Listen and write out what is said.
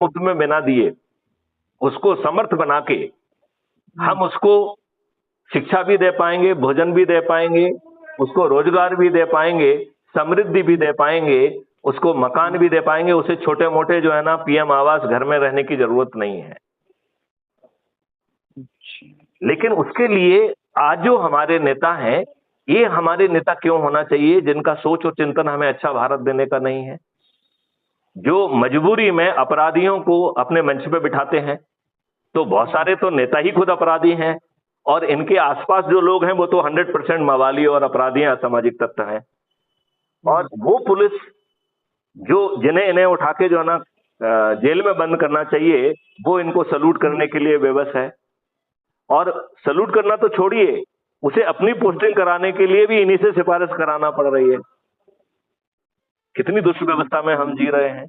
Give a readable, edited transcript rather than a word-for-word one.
मुफ्त में बिना दिए उसको समर्थ बना के हम उसको शिक्षा भी दे पाएंगे, भोजन भी दे पाएंगे, उसको रोजगार भी दे पाएंगे, समृद्धि भी दे पाएंगे, उसको मकान भी दे पाएंगे। उसे छोटे मोटे जो है ना पीएम आवास घर में रहने की जरूरत नहीं है। लेकिन उसके लिए आज जो हमारे नेता हैं, ये हमारे नेता क्यों होना चाहिए जिनका सोच और चिंतन हमें अच्छा भारत देने का नहीं है, जो मजबूरी में अपराधियों को अपने मंच पे बिठाते हैं। तो बहुत सारे तो नेता ही खुद अपराधी हैं, और इनके आसपास जो लोग हैं वो तो 100% मवाली और अपराधी हैं, असामाजिक तत्व हैं। और वो पुलिस जो जिन्हें इन्हें उठा के जो है ना जेल में बंद करना चाहिए, वो इनको सलूट करने के लिए बेबस है। और सलूट करना तो छोड़िए, उसे अपनी पोस्टिंग कराने के लिए भी इन्हीं से सिफारिश कराना पड़ रही है। कितनी दुष्ट व्यवस्था में हम जी रहे हैं।